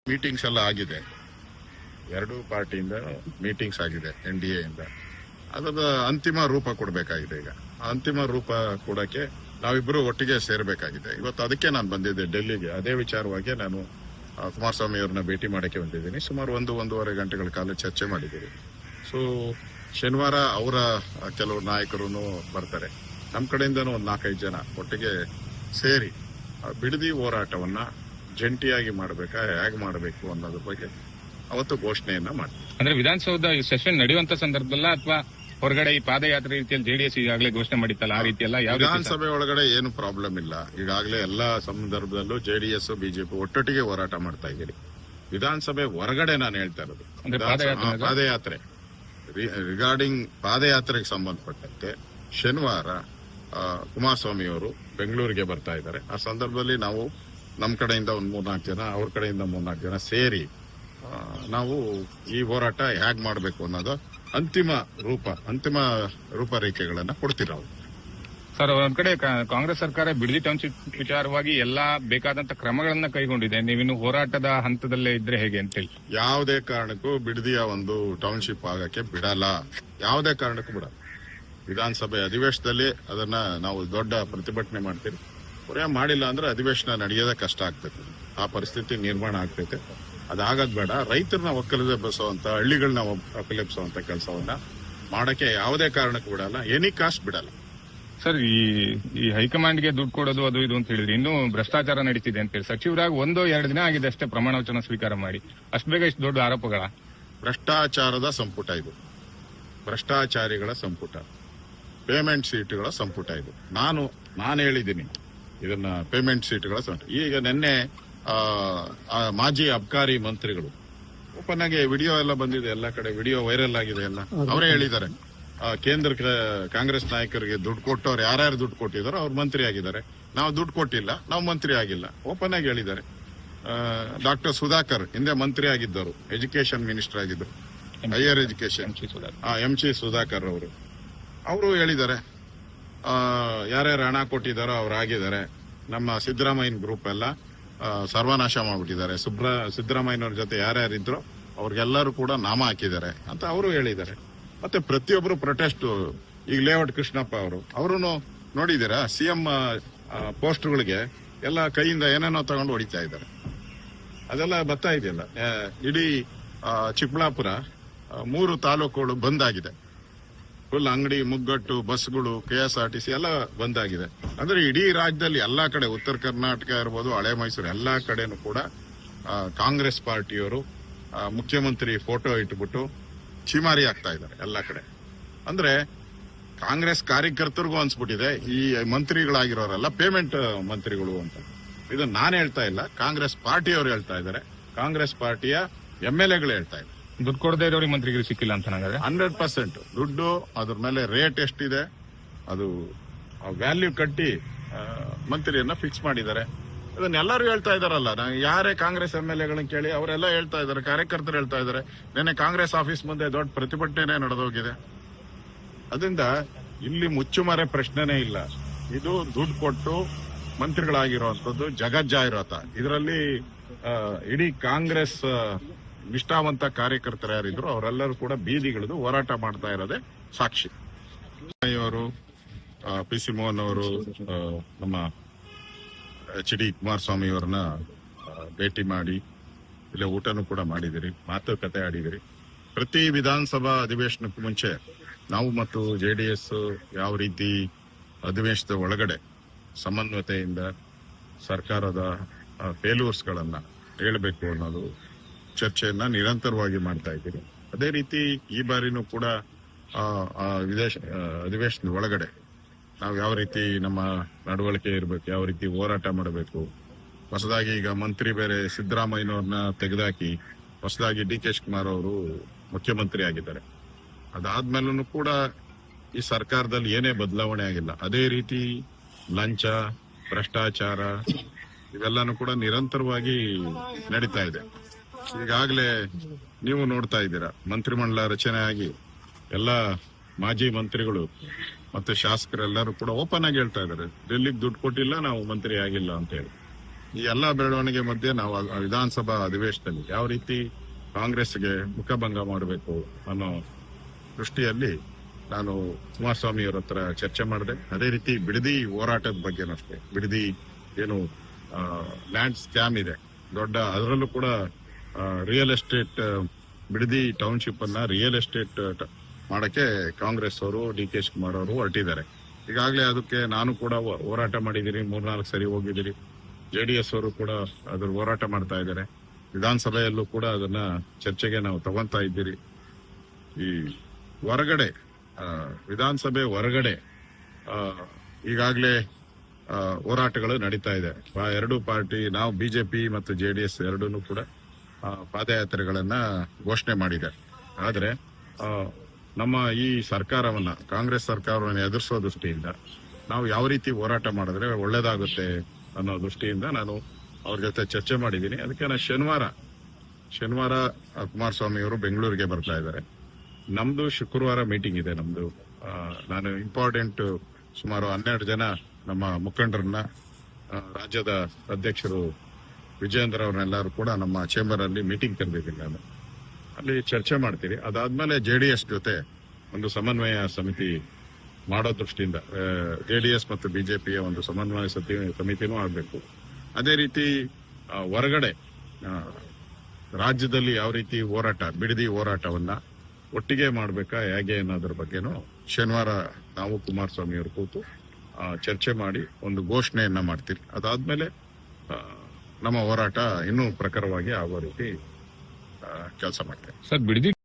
Meetings ಎಲ್ಲ ಆಗಿದೆ, ಎರಡೂ ಪಾರ್ಟಿಯಿಂದ ಮೀಟಿಂಗ್ಸ್ ಆಗಿದೆ NDA ಇಂದ. ಅದರ ಅಂತಿಮ ರೂಪ ಕೊಡಬೇಕಾಗಿದೆ. ಈಗ ಅಂತಿಮ ರೂಪ ಕೊಡಕ್ಕೆ ನಾವಿಬ್ರು ಒಟ್ಟಿಗೆ ಸೇರ್ಬೇಕಾಗಿದೆ. ಇವತ್ತು ಅದಕ್ಕೆ ನಾನು ಬಂದಿದ್ದೆ ಡೆಲ್ಲಿಗೆ. ಅದೇ ವಿಚಾರವಾಗಿ ನಾನು ಕುಮಾರಸ್ವಾಮಿ ಅವ್ರನ್ನ ಭೇಟಿ ಮಾಡಕ್ಕೆ ಬಂದಿದ್ದೀನಿ. ಸುಮಾರು 1-1.5 ಗಂಟೆಗಳ ಕಾಲ ಚರ್ಚೆ ಮಾಡಿದ್ದೀವಿ. ಸೊ ಶನಿವಾರ ಅವರ ಕೆಲವು ನಾಯಕರು ಬರ್ತಾರೆ. ನಮ್ಮ ಕಡೆಯಿಂದನೂ ಒಂದು 4-5 ಜನ ಒಟ್ಟಿಗೆ ಸೇರಿ ಬಿಡದಿ ಹೋರಾಟವನ್ನ ಜಂಟಿಯಾಗಿ ಮಾಡಬೇಕಾ, ಹೇಗೆ ಮಾಡಬೇಕು ಅನ್ನೋದ್ರ ಬಗ್ಗೆ ಅವತ್ತು ಘೋಷಣೆಯನ್ನ ಮಾಡ್ತೀವಿ. ಅಂದ್ರೆ ವಿಧಾನಸೌಧ ಸೆಷನ್ ನಡೆಯುವಂತ ಸಂದರ್ಭದಲ್ಲ ಅಥವಾ ಹೊರಗಡೆ ಈ ಪಾದಯಾತ್ರೆ ರೀತಿಯಲ್ಲಿ JDS ಈಗಾಗಲೇ ಘೋಷಣೆ ಮಾಡಿತ್ತಲ್ಲ ಆ ರೀತಿ ಎಲ್ಲ? ವಿಧಾನಸಭೆ ಒಳಗಡೆ ಏನು ಪ್ರಾಬ್ಲಮ್ ಇಲ್ಲ. ಈಗಾಗಲೇ ಎಲ್ಲಾ ಸಂದರ್ಭದಲ್ಲೂ JDS BJP ಒಟ್ಟೊಟ್ಟಿಗೆ ಹೋರಾಟ ಮಾಡ್ತಾ ಇದ್ದೀರಿ. ವಿಧಾನಸಭೆ ಹೊರಗಡೆ ನಾನು ಹೇಳ್ತಾ ಇರೋದು ಪಾದಯಾತ್ರೆ. ರಿಗಾರ್ಡಿಂಗ್ ಪಾದಯಾತ್ರೆಗೆ ಸಂಬಂಧಪಟ್ಟಂತೆ ಶನಿವಾರ ಕುಮಾರಸ್ವಾಮಿ ಅವರು ಬೆಂಗಳೂರಿಗೆ ಬರ್ತಾ ಇದ್ದಾರೆ. ಆ ಸಂದರ್ಭದಲ್ಲಿ ನಾವು ನಮ್ಮ ಕಡೆಯಿಂದ ಒಂದು 3-4 ಜನ, ಅವ್ರ ಕಡೆಯಿಂದ 3-4 ಜನ ಸೇರಿ ನಾವು ಈ ಹೋರಾಟ ಹೇಗ್ ಮಾಡಬೇಕು ಅನ್ನೋದು ಅಂತಿಮ ರೂಪರೇಖೆಗಳನ್ನ ಕೊಡ್ತೀವಿ ನಾವು. ಸರ್, ಒಂದ್ ಕಡೆ ಕಾಂಗ್ರೆಸ್ ಸರ್ಕಾರ ಬಿಡದಿ ಟೌನ್ಶಿಪ್ ವಿಚಾರವಾಗಿ ಎಲ್ಲಾ ಬೇಕಾದಂತ ಕ್ರಮಗಳನ್ನ ಕೈಗೊಂಡಿದೆ. ನೀವಿನ್ನು ಹೋರಾಟದ ಹಂತದಲ್ಲೇ ಇದ್ರೆ ಹೇಗೆ ಅಂತ ಹೇಳಿ? ಯಾವುದೇ ಕಾರಣಕ್ಕೂ ಬಿಡದಿಯ ಒಂದು ಟೌನ್ಶಿಪ್ ಆಗಕ್ಕೆ ಬಿಡಲ್ಲ. ಯಾವುದೇ ಕಾರಣಕ್ಕೂ ಬಿಡಲ್ಲ. ವಿಧಾನಸಭೆ ಅಧಿವೇಶನದಲ್ಲಿ ಅದನ್ನ ನಾವು ದೊಡ್ಡ ಪ್ರತಿಭಟನೆ ಮಾಡ್ತೀವಿ. ಮಾಡಿಲ್ಲ ಅಂದ್ರೆ ಅಧಿವೇಶನ ನಡೆಯೋದೇ ಕಷ್ಟ ಆಗ್ತೈತೆ. ಆ ಪರಿಸ್ಥಿತಿ ನಿರ್ಮಾಣ ಆಗ್ತೈತೆ. ಅದಾಗದ್ ಬೇಡ. ರೈತರನ್ನ ಒಕ್ಕಲೆಬ್ಬಿಸುವಂತ, ಹಳ್ಳಿಗಳನ್ನ ಒಕ್ಕಲೆಬ್ಬಿಸುವಂತ ಕೆಲಸವನ್ನ ಮಾಡಕ್ಕೆ ಯಾವುದೇ ಕಾರಣಕ್ಕೂ ಬಿಡಲ್ಲ. ಎನಿ ಕಾಸ್ಟ್ ಬಿಡಲ್ಲ. ಸರ್, ಈ ಹೈಕಮಾಂಡ್ಗೆ ದುಡ್ಡು ಕೊಡೋದು ಅದು ಇದು ಅಂತ ಹೇಳಿದ್ರೆ ಇನ್ನೂ ಭ್ರಷ್ಟಾಚಾರ ನಡೀತಿದೆ ಅಂತ ಹೇಳಿ ಸಚಿವರಾಗಿ 1-2 ದಿನ ಆಗಿದೆ ಅಷ್ಟೇ ಪ್ರಮಾಣ ವಚನ ಸ್ವೀಕಾರ ಮಾಡಿ. ಅಷ್ಟು ಬೇಗ ಇಷ್ಟು ದೊಡ್ಡ ಆರೋಪಗಳ? ಭ್ರಷ್ಟಾಚಾರದ ಸಂಪುಟ ಇದು. ಭ್ರಷ್ಟಾಚಾರಿಗಳ ಸಂಪುಟ, ಪೇಮೆಂಟ್ ಸೀಟ್ಗಳ ಸಂಪುಟ ಇದು. ನಾನು ಹೇಳಿದ್ದೀನಿ ಇದನ್ನ ಪೇಮೆಂಟ್ ಸೀಟ್ಗಳ ಸಂಪುಟ. ಈಗ ನಿನ್ನೆ ಮಾಜಿ ಅಬ್ಕಾರಿ ಮಂತ್ರಿಗಳು ಓಪನ್ ಆಗಿ ವಿಡಿಯೋ ಎಲ್ಲ ಬಂದಿದೆ, ಎಲ್ಲ ಕಡೆ ವಿಡಿಯೋ ವೈರಲ್ ಆಗಿದೆ. ಎಲ್ಲ ಅವರೇ ಹೇಳಿದ್ದಾರೆ, ಕೇಂದ್ರ ಕಾಂಗ್ರೆಸ್ ನಾಯಕರಿಗೆ ದುಡ್ಡು ಕೊಟ್ಟವ್ರು ಯಾರ್ಯಾರು ದುಡ್ಡು ಕೊಟ್ಟಿದಾರೋ ಅವ್ರು ಮಂತ್ರಿ ಆಗಿದ್ದಾರೆ. ನಾವು ದುಡ್ಡು ಕೊಟ್ಟಿಲ್ಲ, ನಾವು ಮಂತ್ರಿ ಆಗಿಲ್ಲ. ಓಪನ್ ಆಗಿ ಹೇಳಿದ್ದಾರೆ. ಡಾಕ್ಟರ್ ಸುಧಾಕರ್ ಹಿಂದೆ ಮಂತ್ರಿ ಆಗಿದ್ದರು, ಎಜುಕೇಶನ್ ಮಿನಿಸ್ಟರ್ ಆಗಿದ್ದರು, ಹೈಯರ್ ಎಜುಕೇಶನ್, MC ಸುಧಾಕರ್ ಅವರು ಹೇಳಿದ್ದಾರೆ ಯಾರ್ಯಾರು ಹಣ ಕೊಟ್ಟಿದಾರೋ ಅವ್ರು ಆಗಿದ್ದಾರೆ. ನಮ್ಮ ಸಿದ್ದರಾಮಯ್ಯನ ಗ್ರೂಪ್ ಎಲ್ಲ ಸರ್ವನಾಶ ಮಾಡ್ಬಿಟ್ಟಿದ್ದಾರೆ. ಸಿದ್ದರಾಮಯ್ಯನವ್ರ ಜೊತೆ ಯಾರ್ಯಾರಿದ್ರು ಅವ್ರಿಗೆಲ್ಲರೂ ಕೂಡ ನಾಮ ಹಾಕಿದ್ದಾರೆ ಅಂತ ಅವರು ಹೇಳಿದ್ದಾರೆ. ಮತ್ತೆ ಪ್ರತಿಯೊಬ್ಬರು ಪ್ರೊಟೆಸ್ಟ್. ಈಗ ಲೇಔಟ್ ಕೃಷ್ಣಪ್ಪ ಅವರು ನೋಡಿದ್ದೀರಾ, CM ಪೋಸ್ಟರ್ಗಳಿಗೆ ಎಲ್ಲ ಕೈಯಿಂದ ಏನೇನೋ ತಗೊಂಡು ಹೊಡಿತಾ ಇದ್ದಾರೆ. ಅದೆಲ್ಲ ಬರ್ತಾ ಇದೆಯಲ್ಲ. ಇಡೀ ಚಿಕ್ಕಬಳ್ಳಾಪುರ 3 ತಾಲೂಕುಗಳು ಬಂದ್ ಆಗಿದೆ. ಫುಲ್ ಅಂಗಡಿ ಮುಗ್ಗಟ್ಟು, ಬಸ್ಗಳು, KSRTC ಎಲ್ಲ ಬಂದ್ ಆಗಿದೆ. ಅಂದ್ರೆ ಇಡೀ ರಾಜ್ಯದಲ್ಲಿ ಎಲ್ಲಾ ಕಡೆ, ಉತ್ತರ ಕರ್ನಾಟಕ ಇರ್ಬೋದು, ಹಳೆ ಮೈಸೂರು, ಎಲ್ಲಾ ಕಡೆನೂ ಕೂಡ ಕಾಂಗ್ರೆಸ್ ಪಾರ್ಟಿಯವರು ಮುಖ್ಯಮಂತ್ರಿ ಫೋಟೋ ಇಟ್ಬಿಟ್ಟು ಚಿಮಾರಿ ಆಗ್ತಾ ಇದ್ದಾರೆ ಎಲ್ಲಾ ಕಡೆ. ಅಂದ್ರೆ ಕಾಂಗ್ರೆಸ್ ಕಾರ್ಯಕರ್ತರಿಗೂ ಅನ್ಸ್ಬಿಟ್ಟಿದೆ ಈ ಮಂತ್ರಿಗಳಾಗಿರೋರೆಲ್ಲ ಪೇಮೆಂಟ್ ಮಂತ್ರಿಗಳು ಅಂತ. ಇದನ್ನ ನಾನು ಹೇಳ್ತಾ ಇಲ್ಲ, ಕಾಂಗ್ರೆಸ್ ಪಾರ್ಟಿಯವರು ಹೇಳ್ತಾ ಇದ್ದಾರೆ, ಕಾಂಗ್ರೆಸ್ ಪಾರ್ಟಿಯ MLAಗಳು ಹೇಳ್ತಾ ಇದ್ದಾರೆ. ದುಡ್ಡು ಕೊಡದೇ ಇರೋರಿಗೆ ಮಂತ್ರಿಗಳು ಸಿಕ್ಕಿಲ್ಲ ಅಂತ 100% ದುಡ್ಡು, ಅದ್ರ ಮೇಲೆ ರೇಟ್ ಎಷ್ಟಿದೆ ಅದು ವ್ಯಾಲ್ಯೂ ಕಟ್ಟಿ ಮಂತ್ರಿಯನ್ನ ಫಿಕ್ಸ್ ಮಾಡಿದ್ದಾರೆ. ಇದನ್ನೆಲ್ಲರೂ ಹೇಳ್ತಾ ಇದಾರಲ್ಲ. ಯಾರೇ ಕಾಂಗ್ರೆಸ್ MLAಗಳನ್ನ ಕೇಳಿ ಅವರೆಲ್ಲ ಹೇಳ್ತಾ ಇದ್ದಾರೆ, ಕಾರ್ಯಕರ್ತರು ಹೇಳ್ತಾ ಇದ್ದಾರೆ. ನಿನ್ನೆ ಕಾಂಗ್ರೆಸ್ ಆಫೀಸ್ ಮುಂದೆ ದೊಡ್ಡ ಪ್ರತಿಭಟನೆ ನಡೆದೋಗಿದೆ. ಅದರಿಂದ ಇಲ್ಲಿ ಮುಚ್ಚುಮರೆ ಪ್ರಶ್ನೆನೇ ಇಲ್ಲ. ಇದು ದುಡ್ಡು ಕೊಟ್ಟು ಮಂತ್ರಿಗಳಾಗಿರುವಂತದ್ದು ಜಗಜ್ಜಾಹಿರಾತ. ಇದರಲ್ಲಿ ಇಡೀ ಕಾಂಗ್ರೆಸ್ ನಿಷ್ಠಾವಂತ ಕಾರ್ಯಕರ್ತರು ಯಾರಿದ್ರು ಅವರೆಲ್ಲರೂ ಕೂಡ ಬೀದಿಗಿಳಿದು ಹೋರಾಟ ಮಾಡ್ತಾ ಇರೋದೇ ಸಾಕ್ಷಿ. ಅವರು PC ಮೋಹನ್ ಅವರು ನಮ್ಮ HD ಕುಮಾರಸ್ವಾಮಿ ಅವರನ್ನ ಭೇಟಿ ಮಾಡಿ ಇಲ್ಲೇ ಊಟನೂ ಕೂಡ ಮಾಡಿದಿರಿ, ಮಾತುಕತೆ ಆಡಿದಿರಿ. ಪ್ರತಿ ವಿಧಾನಸಭಾ ಅಧಿವೇಶನಕ್ಕೂ ಮುಂಚೆ ನಾವು ಮತ್ತು JDS ಯಾವ ರೀತಿ ಅಧಿವೇಶನದ ಒಳಗಡೆ ಸಮನ್ವಯತೆಯಿಂದ ಸರ್ಕಾರದ ಫೇಲ್ಯೂರ್ಸ್ಗಳನ್ನ ಹೇಳಬೇಕು ಅನ್ನೋದು ಚರ್ಚೆಯನ್ನ ನಿರಂತರವಾಗಿ ಮಾಡ್ತಾ ಇದ್ದೀರಿ. ಅದೇ ರೀತಿ ಈ ಬಾರಿನೂ ಕೂಡ ಅಧಿವೇಶನದ ಒಳಗಡೆ ನಾವು ಯಾವ ರೀತಿ ನಮ್ಮ ನಡವಳಿಕೆ ಇರಬೇಕು, ಯಾವ ರೀತಿ ಹೋರಾಟ ಮಾಡಬೇಕು. ಹೊಸದಾಗಿ ಈಗ ಮಂತ್ರಿ ಬೇರೆ ಸಿದ್ದರಾಮಯ್ಯನವ್ರನ್ನ ತೆಗೆದಾಕಿ ಹೊಸದಾಗಿ DK ಶಿವಕುಮಾರ್ ಅವರು ಮುಖ್ಯಮಂತ್ರಿ ಆಗಿದ್ದಾರೆ. ಅದಾದ್ಮೇಲೂ ಕೂಡ ಈ ಸರ್ಕಾರದಲ್ಲಿ ಏನೇ ಬದಲಾವಣೆ ಆಗಿಲ್ಲ. ಅದೇ ರೀತಿ ಲಂಚ, ಭ್ರಷ್ಟಾಚಾರ ಇವೆಲ್ಲಾನು ಕೂಡ ನಿರಂತರವಾಗಿ ನಡೀತಾ ಇದೆ. ಈಗಾಗಲೇ ನೀವು ನೋಡ್ತಾ ಇದ್ದೀರಾ, ಮಂತ್ರಿಮಂಡಲ ರಚನೆ ಆಗಿ ಎಲ್ಲ ಮಾಜಿ ಮಂತ್ರಿಗಳು ಮತ್ತೆ ಶಾಸಕರೆಲ್ಲರೂ ಕೂಡ ಓಪನ್ ಆಗಿ ಹೇಳ್ತಾ ಇದ್ದಾರೆ, ಡೆಲ್ಲಿಗೆ ದುಡ್ಡು ಕೊಟ್ಟಿಲ್ಲ, ನಾವು ಮಂತ್ರಿ ಆಗಿಲ್ಲ ಅಂತ ಹೇಳಿ. ಈ ಎಲ್ಲಾ ಬೆಳವಣಿಗೆ ಮಧ್ಯೆ ನಾವು ವಿಧಾನಸಭಾ ಅಧಿವೇಶನದಲ್ಲಿ ಯಾವ ರೀತಿ ಕಾಂಗ್ರೆಸ್ಗೆ ಮುಖಭಂಗ ಮಾಡಬೇಕು ಅನ್ನೋ ದೃಷ್ಟಿಯಲ್ಲಿ ನಾನು ಕುಮಾರಸ್ವಾಮಿ ಅವರ ಹತ್ರ ಚರ್ಚೆ ಮಾಡಿದೆ. ಅದೇ ರೀತಿ ಬಿಡದಿ ಹೋರಾಟದ ಬಗ್ಗೆನೂ ಅಷ್ಟೇ. ಬಿಡದಿ ಏನು ಲ್ಯಾಂಡ್ ಸ್ಕ್ಯಾಮ್ ಇದೆ ದೊಡ್ಡ, ಅದರಲ್ಲೂ ಕೂಡ ರಿಯಲ್ ಎಸ್ಟೇಟ್ ಬಿಡದಿ ಟೌನ್ಶಿಪ್ ಅನ್ನ ರಿಯಲ್ ಎಸ್ಟೇಟ್ ಮಾಡಕ್ಕೆ ಕಾಂಗ್ರೆಸ್ ಅವರು ಡಿ ಕೆ ಶಿವಕುಮಾರ್ ಅವರು ಹೊರಟಿದ್ದಾರೆ. ಈಗಾಗಲೇ ಅದಕ್ಕೆ ನಾನು ಕೂಡ ಹೋರಾಟ ಮಾಡಿದ್ದೀನಿ, 3-4 ಸರಿ ಹೋಗಿದ್ದೀನಿ. JDS ಅವರು ಕೂಡ ಅದ್ರ ಹೋರಾಟ ಮಾಡ್ತಾ ಇದ್ದಾರೆ. ವಿಧಾನಸಭೆಯಲ್ಲೂ ಕೂಡ ಅದನ್ನ ಚರ್ಚೆಗೆ ನಾವು ತಗೊಂತಾ ಇದ್ದೀರಿ. ಈ ಹೊರಗಡೆ ವಿಧಾನಸಭೆ ಹೊರಗಡೆ ಈಗಾಗಲೇ ಹೋರಾಟಗಳು ನಡೀತಾ ಇದೆ. ಎರಡೂ ಪಾರ್ಟಿ, ನಾವು ಬಿಜೆಪಿ ಮತ್ತು JDS ಎರಡೂ ಕೂಡ ಪಾದಯಾತ್ರೆಗಳನ್ನ ಘೋಷಣೆ ಮಾಡಿದೆ. ಆದ್ರೆ ನಮ್ಮ ಈ ಸರ್ಕಾರವನ್ನ, ಕಾಂಗ್ರೆಸ್ ಸರ್ಕಾರವನ್ನು ಎದುರಿಸೋ ದೃಷ್ಟಿಯಿಂದ ನಾವು ಯಾವ ರೀತಿ ಹೋರಾಟ ಮಾಡಿದ್ರೆ ಒಳ್ಳೇದಾಗುತ್ತೆ ಅನ್ನೋ ದೃಷ್ಟಿಯಿಂದ ನಾನು ಅವ್ರ ಜೊತೆ ಚರ್ಚೆ ಮಾಡಿದ್ದೀನಿ. ಅದಕ್ಕೆ ನಾನು ಶನಿವಾರ ಕುಮಾರಸ್ವಾಮಿ ಅವರು ಬೆಂಗಳೂರಿಗೆ ಬರ್ತಾ ಇದ್ದಾರೆ. ನಮ್ದು ಶುಕ್ರವಾರ ಮೀಟಿಂಗ್ ಇದೆ. ನಮ್ದು ನಾನು ಇಂಪಾರ್ಟೆಂಟ್ ಸುಮಾರು 12 ಜನ ನಮ್ಮ ಮುಖಂಡರನ್ನ, ರಾಜ್ಯದ ಅಧ್ಯಕ್ಷರು ವಿಜಯೇಂದ್ರ ಅವ್ರನ್ನೆಲ್ಲರೂ ಕೂಡ ನಮ್ಮ ಚೇಂಬರ್ ಅಲ್ಲಿ ಮೀಟಿಂಗ್ ಕರೆದಿದ್ದೀನಿ. ನಾನು ಅಲ್ಲಿ ಚರ್ಚೆ ಮಾಡ್ತೀರಿ. ಅದಾದ್ಮೇಲೆ JDS ಜೊತೆ ಒಂದು ಸಮನ್ವಯ ಸಮಿತಿ ಮಾಡೋ ದೃಷ್ಟಿಯಿಂದ JDS ಮತ್ತು ಬಿಜೆಪಿಯ ಒಂದು ಸಮನ್ವಯ ಸಮಿತಿನೂ ಆಗಬೇಕು. ಅದೇ ರೀತಿ ಹೊರಗಡೆ ರಾಜ್ಯದಲ್ಲಿ ಯಾವ ರೀತಿ ಹೋರಾಟ, ಬಿಡದಿ ಹೋರಾಟವನ್ನ ಒಟ್ಟಿಗೆ ಮಾಡ್ಬೇಕಾ ಹೇಗೆ ಅನ್ನೋದ್ರ ಬಗ್ಗೆನೂ ಶನಿವಾರ ನಾವು ಕುಮಾರಸ್ವಾಮಿ ಅವರು ಕೂತು ಚರ್ಚೆ ಮಾಡಿ ಒಂದು ಘೋಷಣೆಯನ್ನ ಮಾಡ್ತೀರಿ. ಅದಾದ್ಮೇಲೆ ನಮ್ಮ ಹೋರಾಟ ಇನ್ನೂ ಪ್ರಖರವಾಗಿ ಆಗೋ ರೀತಿ ಕೆಲಸ ಮಾಡ್ತೇವೆ. ಸರ್, ಬಿಡದಿ